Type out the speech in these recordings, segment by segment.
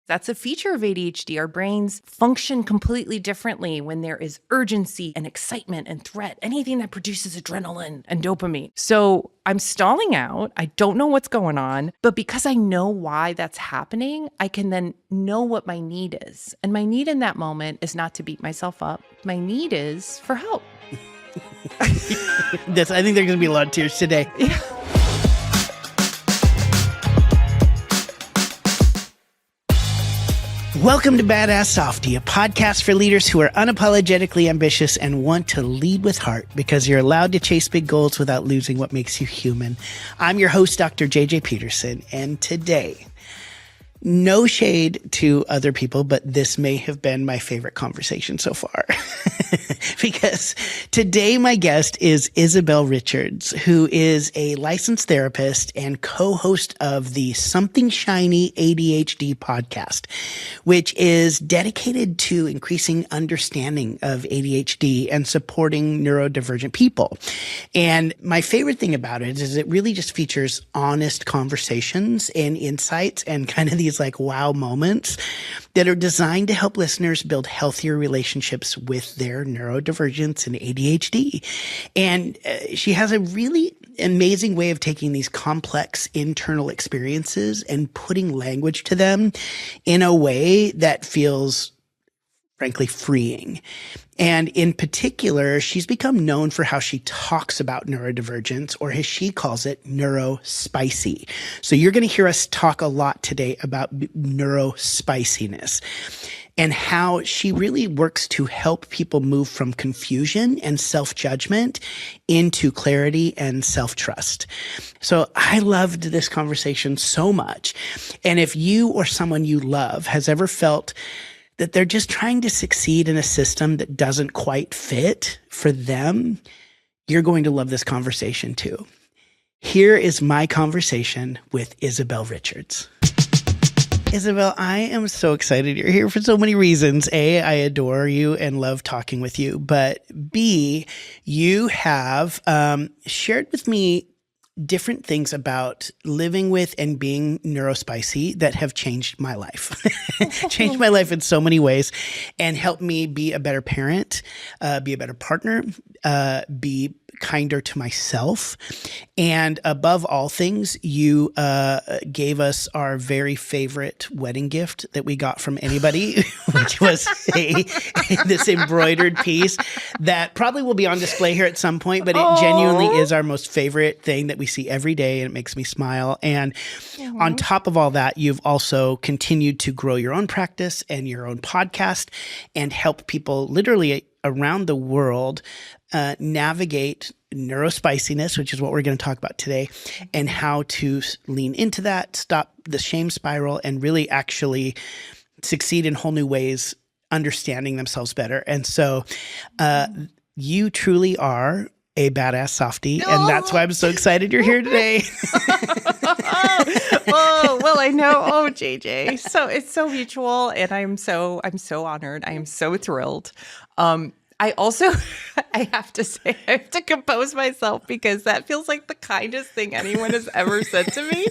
That's a feature of ADHD. Our brains function completely differently when there is urgency and excitement and threat, anything that produces adrenaline and dopamine. So I'm stalling out. I don't know what's going on, but because I know why that's happening, I can then know what my need is. And my need in that moment is not to beat myself up. My need is for help. I think there's going to be a lot of tears today. Yeah. Welcome to Badass Softy, a podcast for leaders who are unapologetically ambitious and want to lead with heart because you're allowed to chase big goals without losing what makes you human. I'm your host, Dr. JJ Peterson, and today, no shade to other people, but this may have been my favorite conversation so far. Because today my guest is Isabel Richards, who is a licensed therapist and co-host of the Something Shiny ADHD podcast, which is dedicated to increasing understanding of ADHD and supporting neurodivergent people. And my favorite thing about it is it really just features honest conversations and insights and kind of these like wow moments that are designed to help listeners build healthier relationships with their neurodivergence and ADHD. And she has a really amazing way of taking these complex internal experiences and putting language to them in a way that feels frankly freeing. And in particular, she's become known for how she talks about neurodivergence, or as she calls it, Neuro-Spicy. So you're going to hear us talk a lot today about neuro-spiciness and how she really works to help people move from confusion and self-judgment into clarity and self-trust. So I loved this conversation so much. And if you or someone you love has ever felt that they're just trying to succeed in a system that doesn't quite fit for them, you're going to love this conversation too. Here is my conversation with Isabel Richards. Isabel, I am so excited you're here for so many reasons. A, I adore you and love talking with you. But B, you have shared with me different things about living with and being neurospicy that have changed my life, changed my life in so many ways and helped me be a better parent, be a better partner, be kinder to myself. And above all things, you gave us our very favorite wedding gift that we got from anybody, which was this embroidered piece that probably will be on display here at some point, but it genuinely is our most favorite thing that we see every day, and it makes me smile. And on top of all that, you've also continued to grow your own practice and your own podcast and help people literally around the world navigate neurospiciness, which is what we're going to talk about today, and how to lean into that, stop the shame spiral, and really actually succeed in whole new ways, understanding themselves better. And so you truly are a badass softy, and that's why I'm so excited you're here today. Well, I know. Oh, JJ. So it's so mutual, and I'm so honored. I am so thrilled. I also, I have to say, I have to compose myself because that feels like the kindest thing anyone has ever said to me.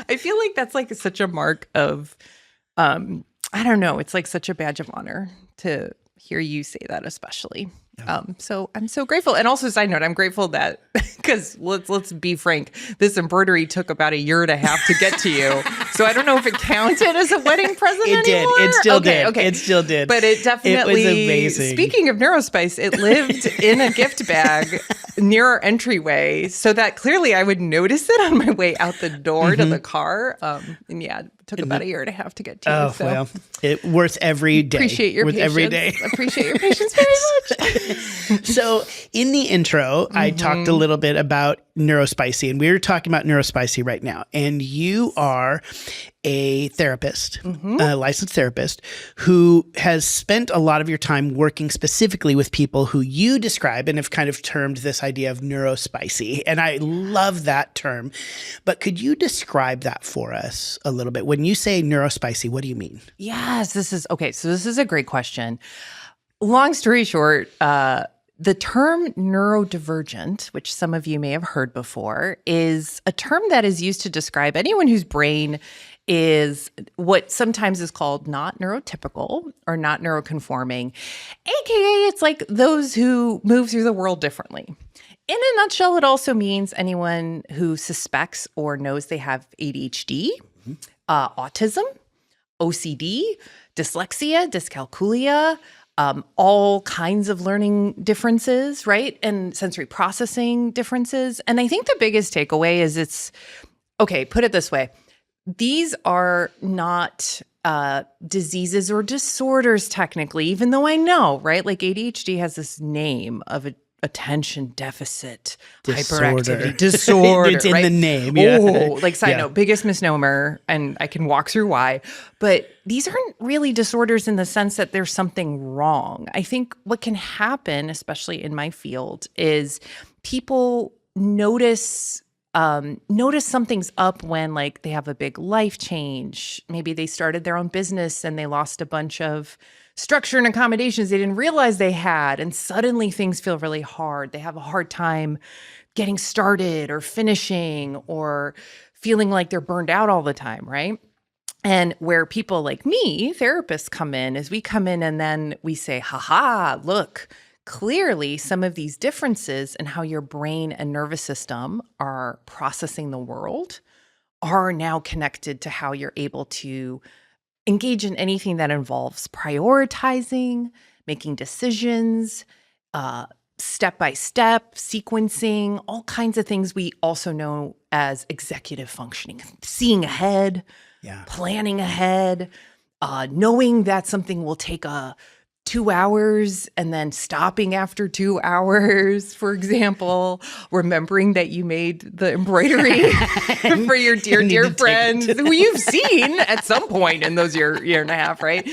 I feel like that's like such a mark of, I don't know, it's like such a badge of honor to hear you say that, especially. So I'm so grateful. And also, side note, I'm grateful that, because let's be frank, this embroidery took about 1.5 years to get to you. So I don't know if it counted as a wedding present anymore. It still did. Okay. It still did. But it definitely, it was amazing. Speaking of Neurospice, it lived in a gift bag near our entryway so that clearly I would notice it on my way out the door to the car. And yeah, it took about 1.5 years to get to you. Oh, so. well, it worth every day. Appreciate your patience. Every day. Appreciate your patience very much. So in the intro, I talked a little bit about Neuro-Spicy, and we're talking about Neuro-Spicy right now. And you are a therapist, a licensed therapist, who has spent a lot of your time working specifically with people who you describe and have kind of termed this idea of Neuro-Spicy. And I love that term. But could you describe that for us a little bit? When you say Neuro-Spicy, what do you mean? Yes, this is a great question. Long story short, the term neurodivergent, which some of you may have heard before, is a term that is used to describe anyone whose brain is what sometimes is called not neurotypical or not neuroconforming, aka it's like those who move through the world differently. In a nutshell, it also means anyone who suspects or knows they have ADHD, autism, OCD, dyslexia, dyscalculia, all kinds of learning differences, right? And sensory processing differences. And I think the biggest takeaway is put it this way. These are not diseases or disorders technically, even though I know, right? Like ADHD has this name of attention deficit hyperactivity disorder. It's in right? the name. Yeah. Oh, like side note, biggest misnomer, and I can walk through why. But these aren't really disorders in the sense that there's something wrong. I think what can happen, especially in my field, is people notice something's up when like they have a big life change. Maybe they started their own business and they lost a bunch of structure and accommodations they didn't realize they had. And suddenly things feel really hard. They have a hard time getting started or finishing or feeling like they're burned out all the time, right? And where people like me, therapists, come in is we come in and then we say, look, clearly some of these differences in how your brain and nervous system are processing the world are now connected to how you're able to engage in anything that involves prioritizing, making decisions, step-by-step, sequencing, all kinds of things we also know as executive functioning, seeing ahead, planning ahead, knowing that something will take 2 hours and then stopping after 2 hours, for example, remembering that you made the embroidery for your dear friends who you've seen at some point in those year and a half, right?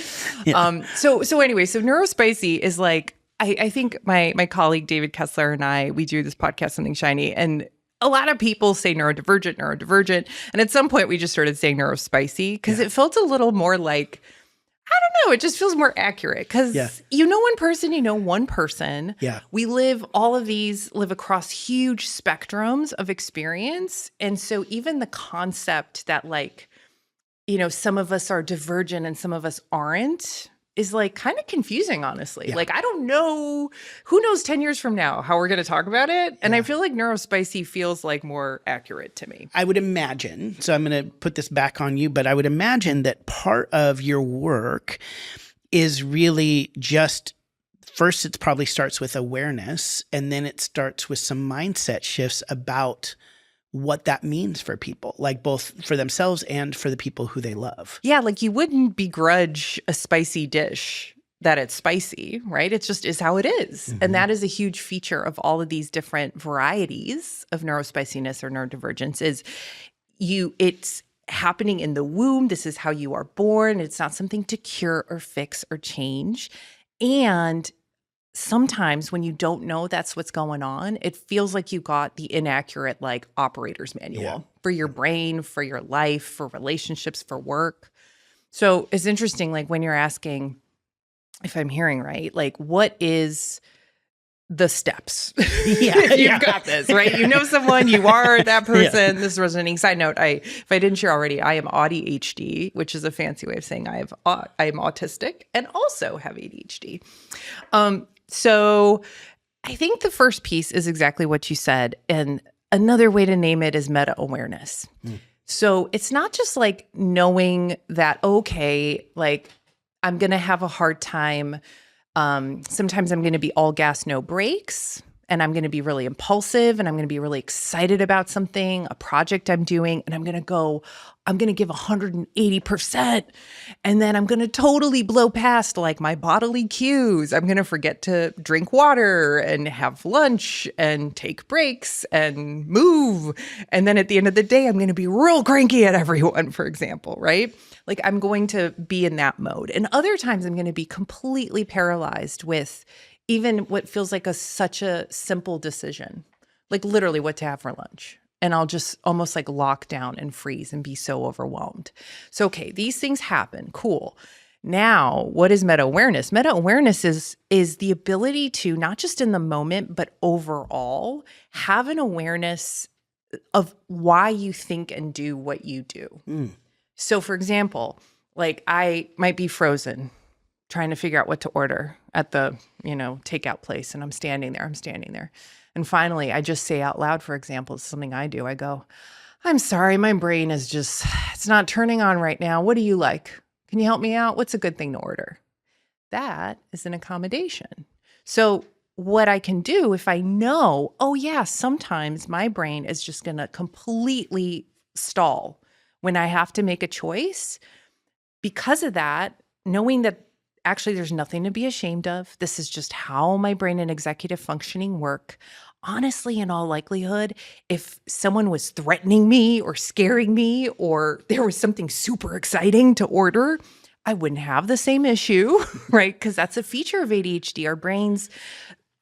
Yeah. So anyway, Neuro-Spicy is like, I think my colleague David Kessler and I, we do this podcast, Something Shiny, and a lot of people say neurodivergent. And at some point we just started saying Neuro-Spicy because it felt a little more like, I don't know. It just feels more accurate because one person. Yeah. We all of these live across huge spectrums of experience. And so even the concept that some of us are divergent and some of us aren't is like kind of confusing, honestly. Yeah. Like, I don't know, who knows 10 years from now how we're going to talk about it. And I feel like Neuro-Spicy feels like more accurate to me. I would imagine, so I'm going to put this back on you, but I would imagine that part of your work is really just, first it probably starts with awareness, and then it starts with some mindset shifts about what that means for people, like both for themselves and for the people who they love. Yeah, like you wouldn't begrudge a spicy dish that it's spicy, right? It just is how it is. Mm-hmm. And that is a huge feature of all of these different varieties of neurospiciness or neurodivergence is it's happening in the womb. This is how you are born. It's not something to cure or fix or change. And sometimes when you don't know that's what's going on, it feels like you got the inaccurate operator's manual for your brain, for your life, for relationships, for work. So it's interesting, when you're asking, if I'm hearing right, what is the steps? You've got this, right? You know someone, you are that person. This is resonating. Side note, if I didn't share already, I am ADHD, which is a fancy way of saying I am autistic and also have ADHD. So I think the first piece is exactly what you said. And another way to name it is meta-awareness. So it's not just knowing that, I'm going to have a hard time. Sometimes I'm going to be all gas, no brakes. And I'm going to be really impulsive and I'm going to be really excited about something, a project I'm doing. And I'm going to give 180%. And then I'm going to totally blow past my bodily cues. I'm going to forget to drink water and have lunch and take breaks and move. And then at the end of the day, I'm going to be real cranky at everyone, for example, right? I'm going to be in that mode. And other times I'm going to be completely paralyzed with even what feels like such a simple decision, literally what to have for lunch. And I'll just almost lock down and freeze and be so overwhelmed. So, okay, these things happen. Cool. Now, what is meta-awareness? Meta-awareness is the ability to, not just in the moment, but overall, have an awareness of why you think and do what you do. So for example, like I might be frozen trying to figure out what to order at the, takeout place. And I'm standing there. And finally, I just say out loud, for example, it's something I do. I go, I'm sorry, my brain is just, it's not turning on right now. What do you like? Can you help me out? What's a good thing to order? That is an accommodation. So what I can do if I know, oh yeah, sometimes my brain is just going to completely stall when I have to make a choice. Because of that, knowing that actually there's nothing to be ashamed of. This is just how my brain and executive functioning work. Honestly, in all likelihood, if someone was threatening me or scaring me or there was something super exciting to order, I wouldn't have the same issue, right? Because that's a feature of ADHD. Our brains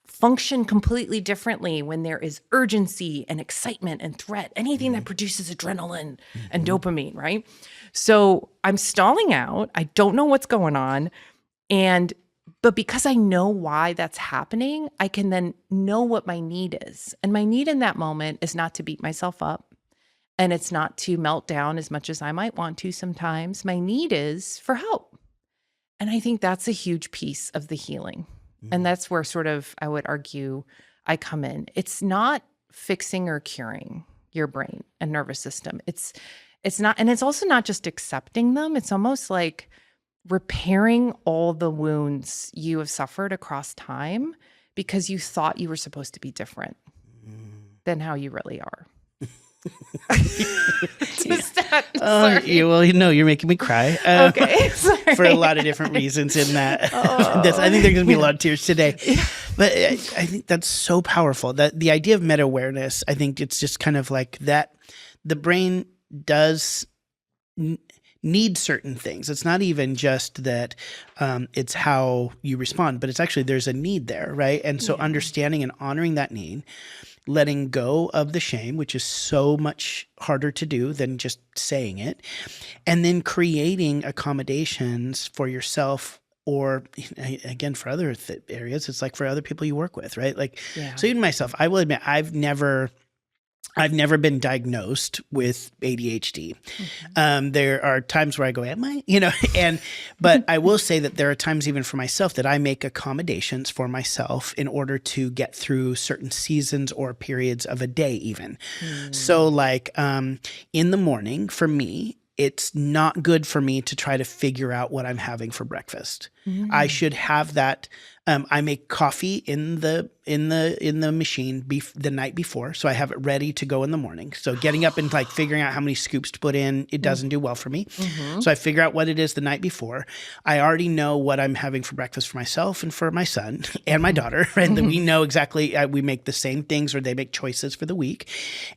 function completely differently when there is urgency and excitement and threat, anything that produces adrenaline and dopamine, right? So I'm stalling out. I don't know what's going on. But because I know why that's happening, I can then know what my need is. And my need in that moment is not to beat myself up. And it's not to melt down as much as I might want to sometimes. My need is for help. And I think that's a huge piece of the healing. And that's where sort of, I would argue, I come in. It's not fixing or curing your brain and nervous system. It's not, and it's also not just accepting them. It's almost like repairing all the wounds you have suffered across time because you thought you were supposed to be different than how you really are. You're making me cry. Okay, sorry. For a lot of different reasons in that. I think there's going to be a lot of tears today. But I think that's so powerful. That the idea of meta-awareness, I think it's just kind of like that the brain does need certain things. It's not even just that it's how you respond, but it's actually there's a need there, right? And so understanding and honoring that need, letting go of the shame, which is so much harder to do than just saying it, and then creating accommodations for yourself or, again, for other areas. It's like for other people you work with, right? Like, so even myself, I will admit, I've never been diagnosed with ADHD. There are times where I go, am I? But I will say that there are times even for myself that I make accommodations for myself in order to get through certain seasons or periods of a day even. So like in the morning for me, it's not good for me to try to figure out what I'm having for breakfast. I should have that. I make coffee in the machine the night before, so I have it ready to go in the morning. So getting up and like figuring out how many scoops to put in, it doesn't do well for me. So I figure out what it is the night before. I already know what I'm having for breakfast for myself and for my son and my daughter, right? That we know exactly. We make the same things, or they make choices for the week,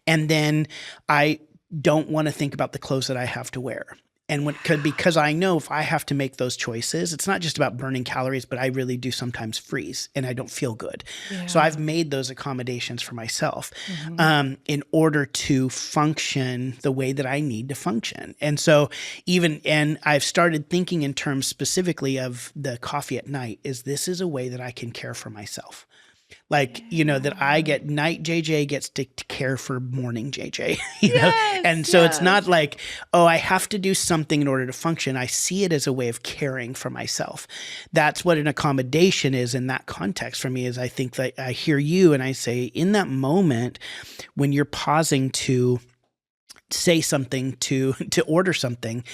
and then I don't want to think about the clothes that I have to wear. And because I know if I have to make those choices, it's not just about burning calories, but I really do sometimes freeze and I don't feel good. So I've made those accommodations for myself in order to function the way that I need to function. And so and I've started thinking in terms specifically of the coffee at night this is a way that I can care for myself. Like, that I get night JJ gets to care for morning JJ, And so it's not like, oh, I have to do something in order to function. I see it as a way of caring for myself. That's what an accommodation is in that context for me. Is I think that I hear you and I say in that moment when you're pausing to say something, to order something,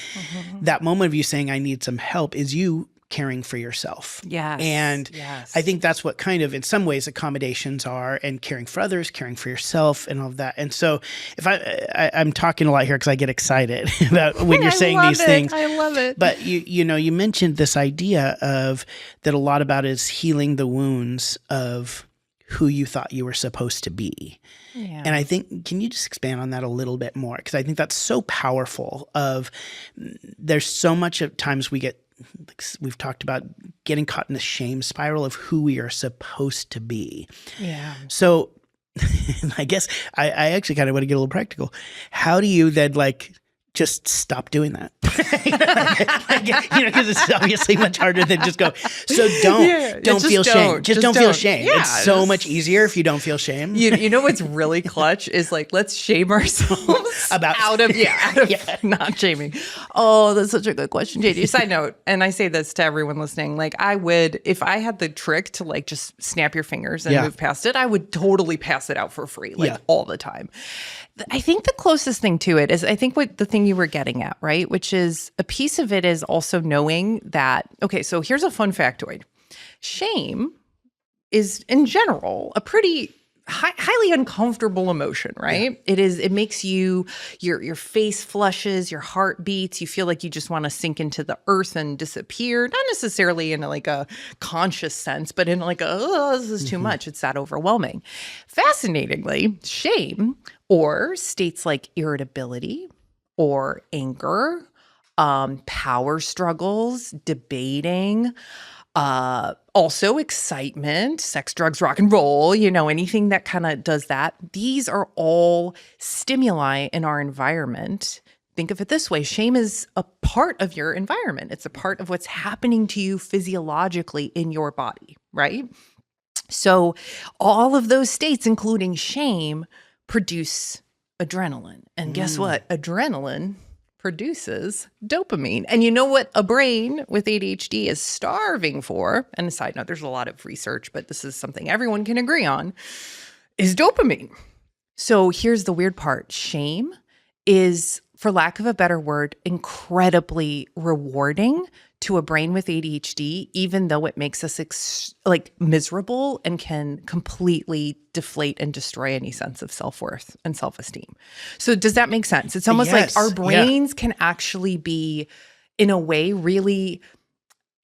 that moment of you saying, I need some help is you caring for yourself. And I think that's what kind of, in some ways, accommodations are, and caring for others, caring for yourself, and all of that. And so if I'm talking a lot here because I get excited about when you're saying these things. I love it. But you mentioned this idea of that a lot about is healing the wounds of who you thought you were supposed to be. And I think, can you just expand on that a little bit more? Because I think that's so powerful there's so much of times we've talked about getting caught in the shame spiral of who we are supposed to be. So I guess I actually kind of want to get a little practical. How do you then just stop doing that? because it's obviously much harder than just go. So don't feel shame. Just don't feel shame. Yeah, it's so much easier if you don't feel shame. You know what's really clutch is like, let's shame ourselves out of not shaming. Oh, that's such a good question, JD. Side note, and I say this to everyone listening, like I would, if I had the trick to like just snap your fingers and move past it, I would totally pass it out for free, like all the time. I think the closest thing to it is, I think what the thing you were getting at, right? Which is a piece of it is also knowing that, okay, so here's a fun factoid. Shame is in general a pretty highly uncomfortable emotion, right? Yeah. It makes you, your face flushes, your heart beats, you feel like you just want to sink into the earth and disappear, not necessarily in like a conscious sense, but in like this is too much. It's that overwhelming. Fascinatingly, shame or states like irritability or anger, power struggles, debating, also excitement, sex, drugs, rock and roll, anything that kind of does that. These are all stimuli in our environment. Think of it this way. Shame is a part of your environment. It's a part of what's happening to you physiologically in your body, right? So all of those states, including shame, produce adrenaline. And guess what? Adrenaline produces dopamine. And you know what a brain with ADHD is starving for, and a side note, there's a lot of research, but this is something everyone can agree on, is dopamine. So here's the weird part. Shame is, for lack of a better word, incredibly rewarding to a brain with ADHD, even though it makes us miserable and can completely deflate and destroy any sense of self-worth and self-esteem. So does that make sense? It's almost like our brains can actually be, in a way, really,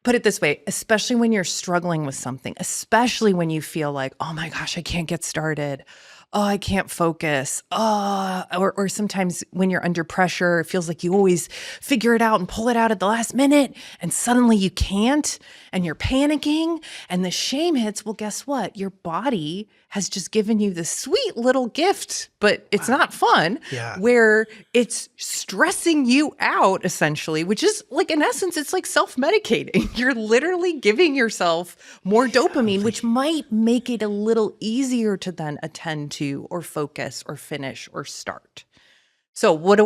put it this way, especially when you're struggling with something, especially when you feel like, oh my gosh, I can't get started. Oh, I can't focus. Or sometimes when you're under pressure, it feels like you always figure it out and pull it out at the last minute, and suddenly you can't, and you're panicking, and the shame hits. Well, guess what? Your body has just given you this sweet little gift, but it's not fun, where it's stressing you out, essentially, which is like, in essence, it's like self-medicating. You're literally giving yourself more dopamine, which might make it a little easier to then attend to or focus or finish or start. So what do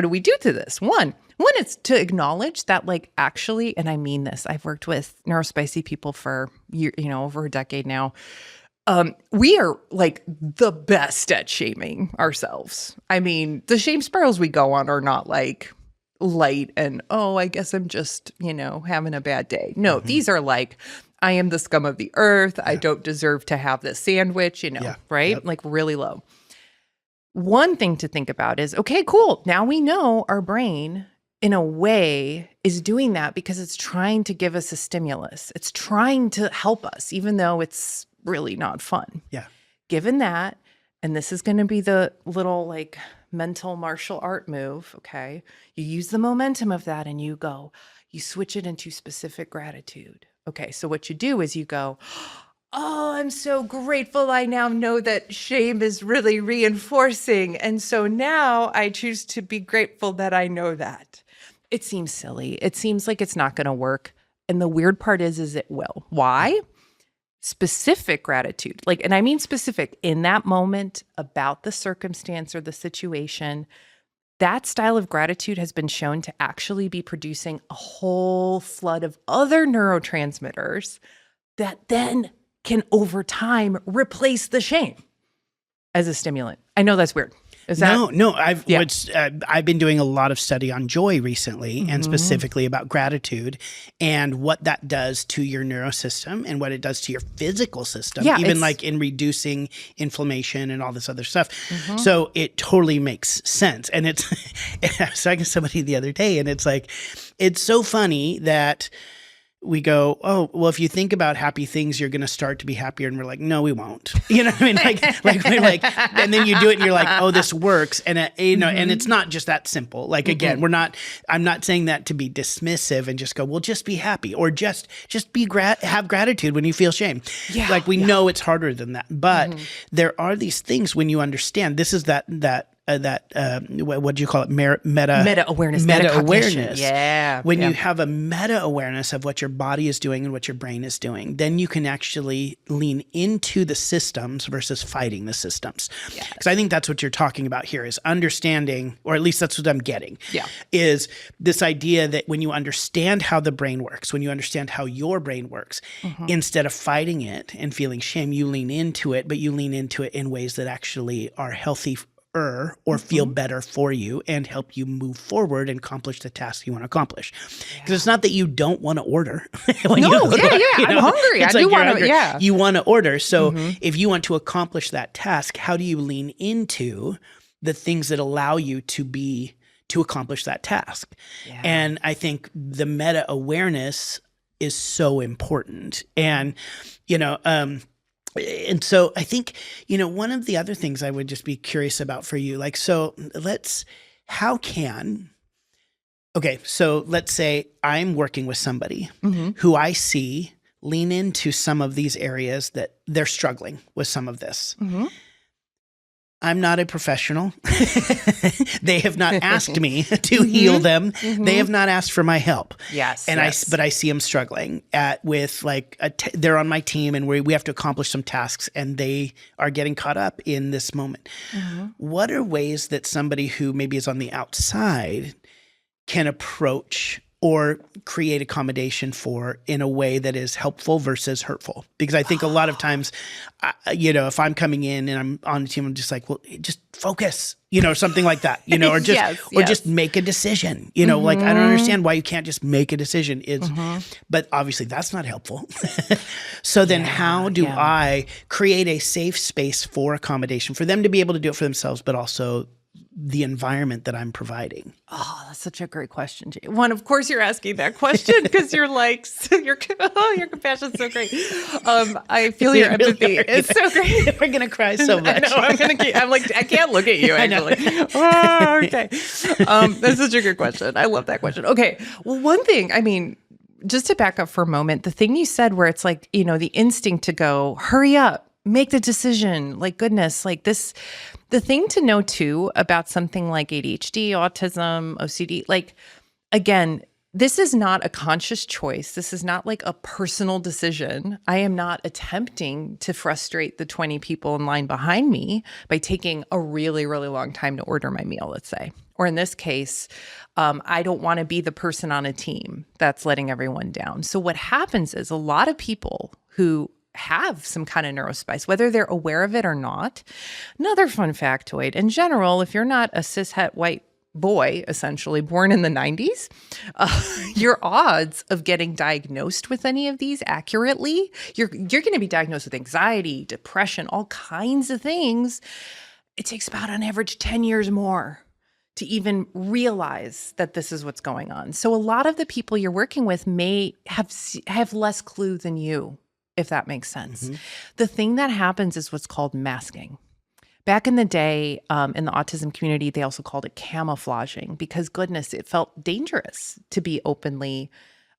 we do to this? One, it's to acknowledge that, like, actually, and I mean this, I've worked with Neuro-Spicy people for over a decade now. We are like the best at shaming ourselves. I mean, the shame spirals we go on are not like light and, oh, I guess I'm just, having a bad day. No, these are like, I am the scum of the earth. I don't deserve to have this sandwich, right? Yep. Like really low. One thing to think about is, okay, cool. Now we know our brain, in a way, is doing that because it's trying to give us a stimulus. It's trying to help us, even though it's really not fun. Yeah. Given that, and this is going to be the little like mental martial art move, okay? You use the momentum of that and you switch it into specific gratitude. Okay, so what you do is you go, oh, I'm so grateful. I now know that shame is really reinforcing. And so now I choose to be grateful that I know that. It seems silly. It seems like it's not going to work. And the weird part is it will. Why? Specific gratitude, and I mean specific, in that moment, about the circumstance or the situation, that style of gratitude has been shown to actually be producing a whole flood of other neurotransmitters that then can, over time, replace the shame as a stimulant. I know that's weird. Is that? No. I've been doing a lot of study on joy recently, and specifically about gratitude and what that does to your neurosystem and what it does to your physical system, even like in reducing inflammation and all this other stuff. So it totally makes sense. And I was talking to somebody the other day, and it's like, it's so funny that we go, oh, well, if you think about happy things, you're going to start to be happier. And we're like, no, we won't. You know what I mean? We're like, and then you do it and you're like, oh, this works. And, and it's not just that simple. Like, again, I'm not saying that to be dismissive and just go, well, just be happy, or just have gratitude when you feel shame. Yeah, we know it's harder than that. But there are these things when you understand, this is that what do you call it? Meta awareness. Meta awareness. Yeah. When you have a meta awareness of what your body is doing and what your brain is doing, then you can actually lean into the systems versus fighting the systems. Because I think that's what you're talking about here is understanding, or at least that's what I'm getting. Yeah. Is this idea that when you understand how the brain works, when you understand how your brain works, instead of fighting it and feeling shame, you lean into it, but you lean into it in ways that actually are healthy or feel better for you and help you move forward and accomplish the task you want to accomplish. Because it's not that you don't want to order. I'm hungry. I do want to, yeah. You want to order. So if you want to accomplish that task, how do you lean into the things that allow you to accomplish that task? Yeah. And I think the meta awareness is so important. And, and so I think, one of the other things I would just be curious about for you, so let's say I'm working with somebody who I see lean into some of these areas that they're struggling with some of this. I'm not a professional. They have not asked me to heal them. They have not asked for my help. Yes. But I see them struggling they're on my team and we have to accomplish some tasks and they are getting caught up in this moment. What are ways that somebody who maybe is on the outside can approach or create accommodation for in a way that is helpful versus hurtful? Because I think a lot of times, if I'm coming in and I'm on the team, I'm just like, well, just focus, something like that, or just, just make a decision, I don't understand why you can't just make a decision. But obviously that's not helpful. So then how do I create a safe space for accommodation for them to be able to do it for themselves, but also the environment that I'm providing? Oh, that's such a great question, Jay. One, of course, you're asking that question because you're like, your compassion's so great. I feel your empathy. It's so great. We're gonna cry so much. I know. I'm like, I can't look at you. Actually. Oh, okay. That's such a good question. I love that question. Okay. Well, one thing. Just to back up for a moment, the thing you said where it's like, the instinct to go, hurry up, make the decision. Like, goodness, like this. The thing to know too about something like ADHD, autism, OCD, again, this is not a conscious choice. This is not like a personal decision. I am not attempting to frustrate the 20 people in line behind me by taking a really, really long time to order my meal, let's say. Or in this case, I don't want to be the person on a team that's letting everyone down. So what happens is a lot of people who have some kind of neurospice, whether they're aware of it or not. Another fun factoid, in general, if you're not a cishet white boy, essentially born in the 90s, your odds of getting diagnosed with any of these accurately, you're going to be diagnosed with anxiety, depression, all kinds of things. It takes about on average 10 years more to even realize that this is what's going on. So a lot of the people you're working with may have less clue than you, if that makes sense. The thing that happens is what's called masking. Back in the day, in the autism community, they also called it camouflaging because, goodness, it felt dangerous to be openly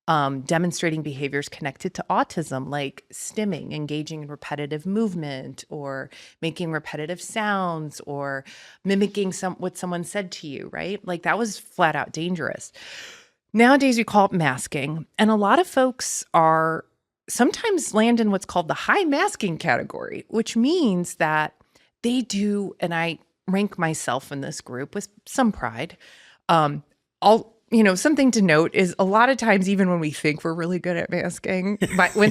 demonstrating behaviors connected to autism, like stimming, engaging in repetitive movement, or making repetitive sounds, or mimicking what someone said to you, right? Like that was flat out dangerous. Nowadays, we call it masking. And a lot of folks are sometimes land in what's called the high masking category, which means that they do, and I rank myself in this group with some pride. Something to note is a lot of times, even when we think we're really good at masking, when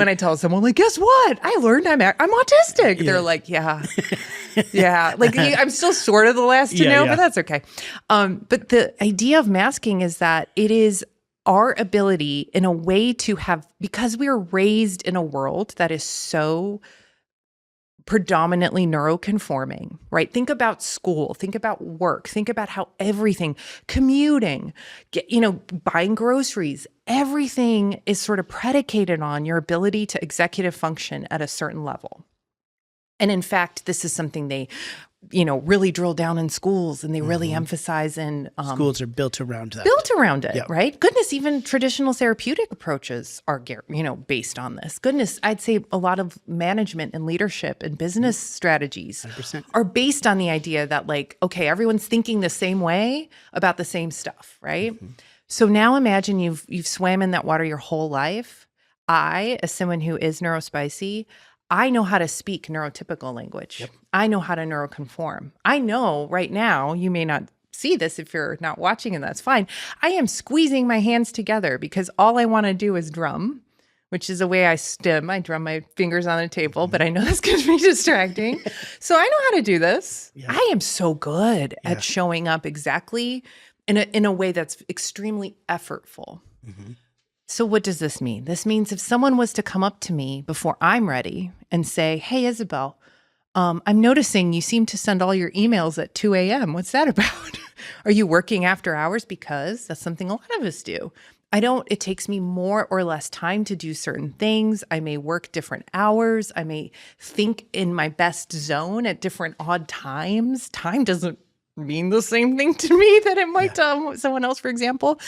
I tell someone, like, guess what? I learned I'm autistic. They're like, yeah. Like I'm still sort of the last to know, but that's okay. But the idea of masking is that it is our ability in a way to have, because we are raised in a world that is so predominantly neuroconforming, right? Think about school, think about work, think about how everything, commuting, buying groceries, everything is sort of predicated on your ability to executive function at a certain level. And in fact, this is something they really drill down in schools, and they really emphasize in Schools are built around that. Yep. Right? Goodness, even traditional therapeutic approaches are, based on this. Goodness, I'd say a lot of management and leadership and business strategies 100%. are based on the idea that okay, everyone's thinking the same way about the same stuff, right? So now imagine you've swam in that water your whole life. I, as someone who is Neuro-Spicy, I know how to speak neurotypical language. Yep. I know how to neuroconform. I know right now, you may not see this if you're not watching, and that's fine. I am squeezing my hands together because all I want to do is drum, which is the way I stim. I drum my fingers on the table, but I know that's going to be distracting. So I know how to do this. Yeah. I am so good at showing up exactly in a way that's extremely effortful. So what does this mean? This means if someone was to come up to me before I'm ready and say, hey, Isabel, I'm noticing you seem to send all your emails at 2 a.m. What's that about? Are you working after hours? Because that's something a lot of us do. It takes me more or less time to do certain things. I may work different hours. I may think in my best zone at different odd times. Time doesn't mean the same thing to me that it might to someone else, for example.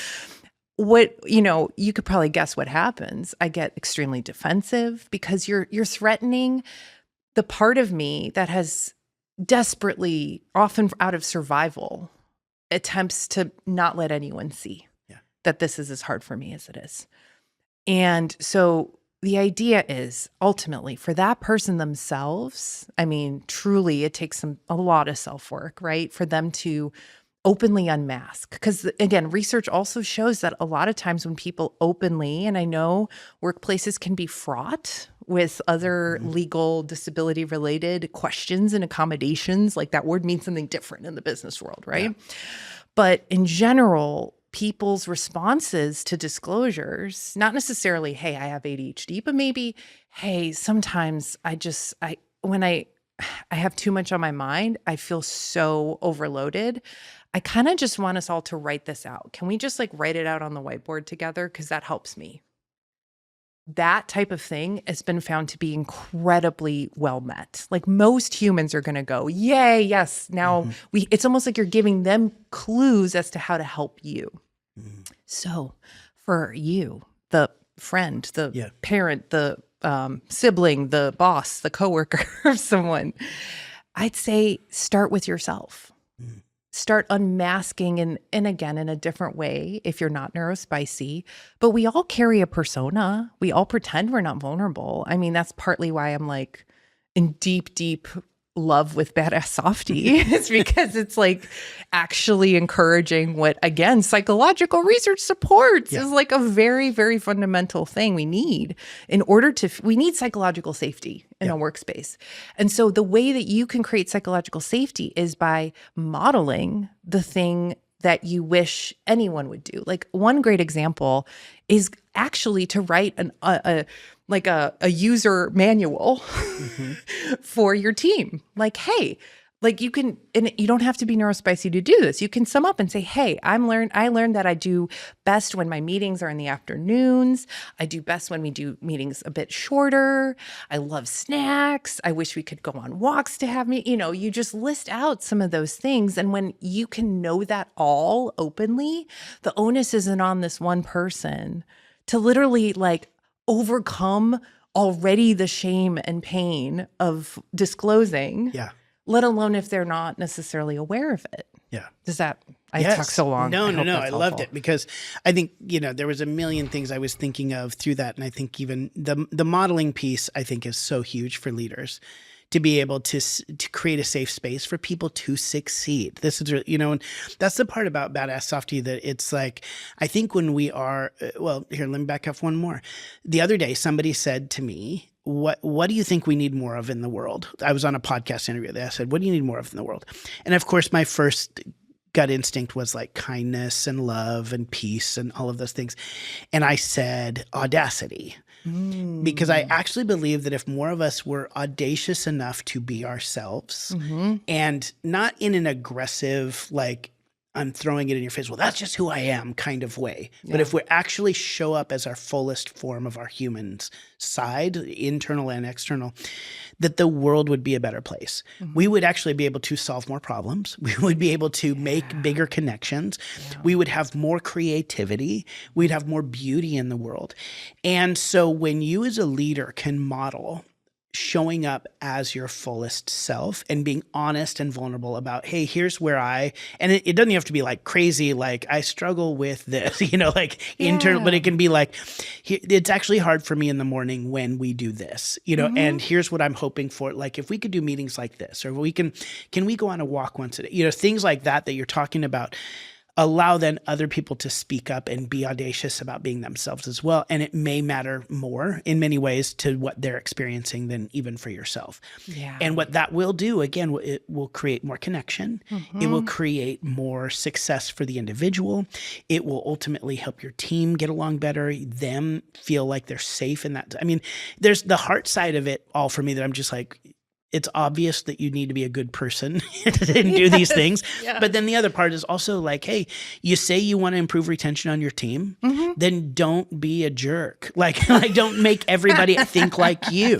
You could probably guess what happens. I get extremely defensive because you're threatening the part of me that has desperately, often out of survival, attempts to not let anyone see that this is as hard for me as it is. And so the idea is ultimately for that person themselves, truly it takes a lot of self-work, right? For them to openly unmask. Because again, research also shows that a lot of times when people openly, and I know workplaces can be fraught with other legal disability related questions and accommodations, like that word means something different in the business world, right? But in general, people's responses to disclosures, not necessarily, hey, I have ADHD, but maybe, hey, sometimes when I have too much on my mind, I feel so overloaded. I kind of just want us all to write this out. Can we just write it out on the whiteboard together? Because that helps me. That type of thing has been found to be incredibly well met. Most humans are going to go, yay, yes. Now it's almost like you're giving them clues as to how to help you. So for you, the friend, the parent, the sibling, the boss, the coworker of someone, I'd say start with yourself. Start unmasking and again, in a different way if you're not Neuro-Spicy, but we all carry a persona. We all pretend we're not vulnerable. That's partly why I'm in deep, deep love with Badass Softy. It's because it's actually encouraging what, again, psychological research supports is a very, very fundamental thing we need we need psychological safety in a workspace. And so the way that you can create psychological safety is by modeling the thing that you wish anyone would do. One great example is actually to write a user manual for your team. Hey, you can, and you don't have to be Neuro-Spicy to do this. You can sum up and say, hey, I learned that I do best when my meetings are in the afternoons. I do best when we do meetings a bit shorter. I love snacks. I wish we could go on walks to have me, you just list out some of those things. And when you can know that all openly, the onus isn't on this one person to literally overcome already the shame and pain of disclosing. Let alone if they're not necessarily aware of it. Does that, I talked so long. No, I loved it because I think, there was a million things I was thinking of through that. And I think even the modeling piece, I think is so huge for leaders to be able to create a safe space for people to succeed. This is, and that's the part about Badass Softy that it's I think when we are, here, let me back up one more. The other day, somebody said to me, what do you think we need more of in the world? I was on a podcast interview. I said, what do you need more of in the world? And of course, my first gut instinct was kindness and love and peace and all of those things. And I said, audacity. Because I actually believe that if more of us were audacious enough to be ourselves and not in an aggressive, I'm throwing it in your face. Well, that's just who I am kind of way. Yeah. But if we actually show up as our fullest form of our humans side, internal and external, that the world would be a better place. Mm-hmm. We would actually be able to solve more problems. We would be able to make bigger connections. Yeah. We would have more creativity. We'd have more beauty in the world. And so when you as a leader can model showing up as your fullest self and being honest and vulnerable about, hey, here's where and it doesn't have to be like crazy, like I struggle with this, internal, but it can be like, it's actually hard for me in the morning when we do this, and here's what I'm hoping for. Like if we could do meetings like this, or can we go on a walk once a day, things like that you're talking about. Allow then other people to speak up and be audacious about being themselves as well. And it may matter more in many ways to what they're experiencing than even for yourself. Yeah. And what that will do, again, it will create more connection. Mm-hmm. It will create more success for the individual. It will ultimately help your team get along better, them feel like they're safe in that. I mean, there's the heart side of it all for me that I'm just like, it's obvious that you need to be a good person and do these things. Yeah. But then the other part is also like, hey, you say you want to improve retention on your team, then don't be a jerk. Like don't make everybody think like you.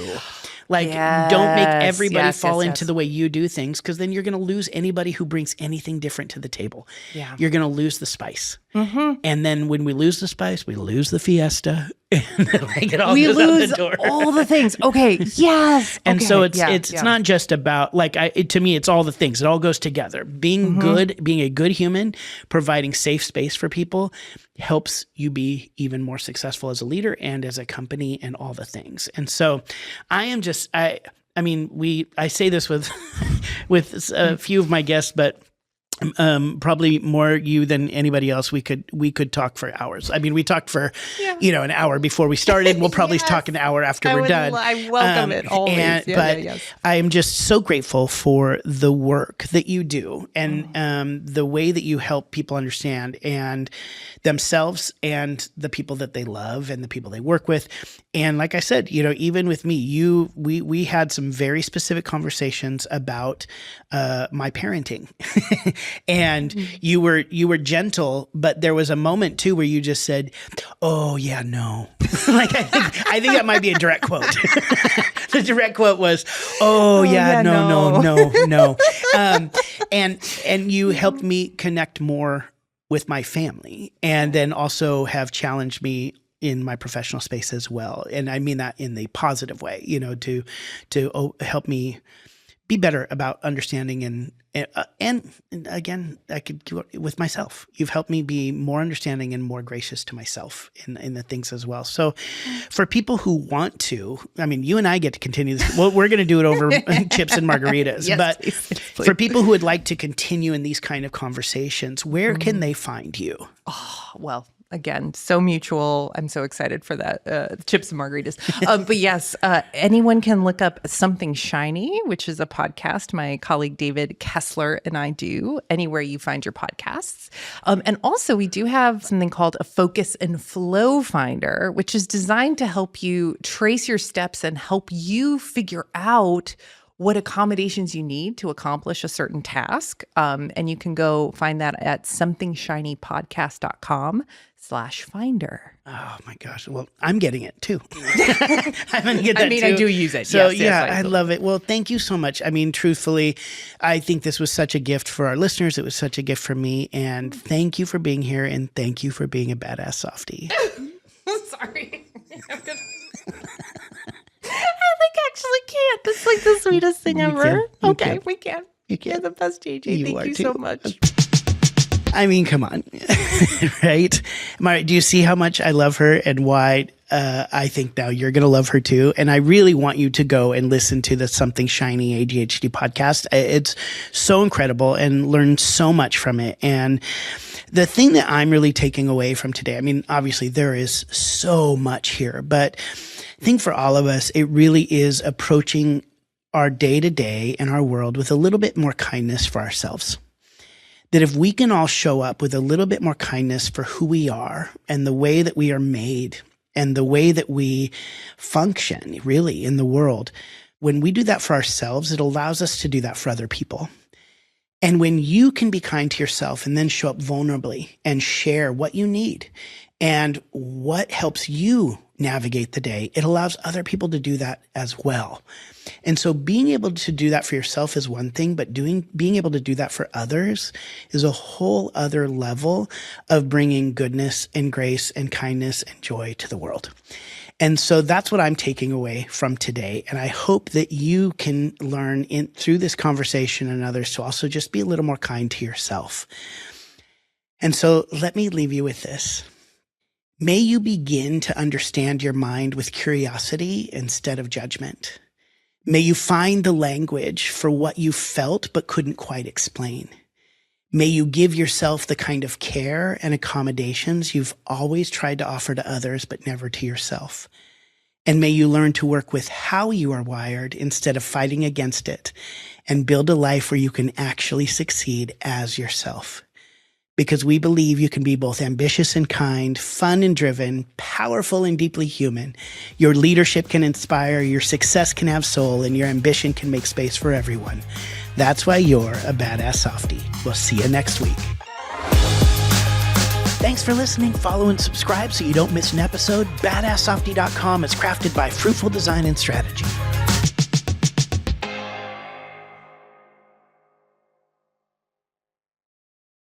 Don't make everybody fall into the way you do things, because then you're going to lose anybody who brings anything different to the table. Yeah. You're going to lose the spice. Mm-hmm. And then when we lose the spice, we lose the fiesta. And it all goes out the door. All the things. Okay. Yes. And so it's not just about to me, it's all the things. It all goes together. Being good, being a good human, providing safe space for people helps you be even more successful as a leader and as a company and all the things. And so I am just, I say this with a few of my guests, but probably more you than anybody else. We could talk for hours. I mean, we talked for, an hour before we started. We'll probably talk an hour after we're done. I welcome it always. But I am just so grateful for the work that you do and the way that you help people understand and themselves and the people that they love and the people they work with. And like I said, even with me, we had some very specific conversations about my parenting. And you were gentle, but there was a moment too where you just said, "Oh yeah, no." I think that might be a direct quote. The direct quote was, "Oh yeah, no." And you helped me connect more with my family, and then also have challenged me in my professional space as well. And I mean that in the positive way, to help me be better about understanding and again, I could do it with myself. You've helped me be more understanding and more gracious to myself in the things as well. So for people who want to, I mean, you and I get to continue this. Well, we're going to do it over chips and margaritas. Yes, but please. For people who would like to continue in these kind of conversations, where can they find you? Oh, well, again, so mutual. I'm so excited for that, chips and margaritas. But yes, anyone can look up Something Shiny, which is a podcast my colleague David Kessler and I do, anywhere you find your podcasts. And also we do have something called a Focus and Flow Finder, which is designed to help you trace your steps and help you figure out what accommodations you need to accomplish a certain task. And you can go find that at somethingshinypodcast.com/finder. Oh my gosh. Well, I'm getting it too. I'm going to get that too. I do use it. So yes, I love it. Well, thank you so much. I mean, truthfully, I think this was such a gift for our listeners. It was such a gift for me. And thank you for being here. And thank you for being a badass softie. Sorry. I actually can't. That's like the sweetest thing ever. Okay, we can. You're the best, JJ. Thank you so much. I mean, come on. Right? Mara, do you see how much I love her and why I think now you're going to love her too? And I really want you to go and listen to the Something Shiny ADHD podcast. It's so incredible and learn so much from it. And the thing that I'm really taking away from today, I mean, obviously there is so much here, but I think for all of us, it really is approaching our day-to-day and our world with a little bit more kindness for ourselves. That if we can all show up with a little bit more kindness for who we are and the way that we are made and the way that we function really in the world, when we do that for ourselves, it allows us to do that for other people. And when you can be kind to yourself and then show up vulnerably and share what you need and what helps you navigate the day, it allows other people to do that as well. And so being able to do that for yourself is one thing, but being able to do that for others is a whole other level of bringing goodness and grace and kindness and joy to the world. And so that's what I'm taking away from today. And I hope that you can learn through this conversation and others to also just be a little more kind to yourself. And so let me leave you with this. May you begin to understand your mind with curiosity instead of judgment. May you find the language for what you felt but couldn't quite explain. May you give yourself the kind of care and accommodations you've always tried to offer to others, but never to yourself. And may you learn to work with how you are wired instead of fighting against it, and build a life where you can actually succeed as yourself. Because we believe you can be both ambitious and kind, fun and driven, powerful and deeply human. Your leadership can inspire, your success can have soul, and your ambition can make space for everyone. That's why you're a badass softie. We'll see you next week. Thanks for listening. Follow and subscribe so you don't miss an episode. BadassSoftie.com is crafted by Fruitful Design and Strategy.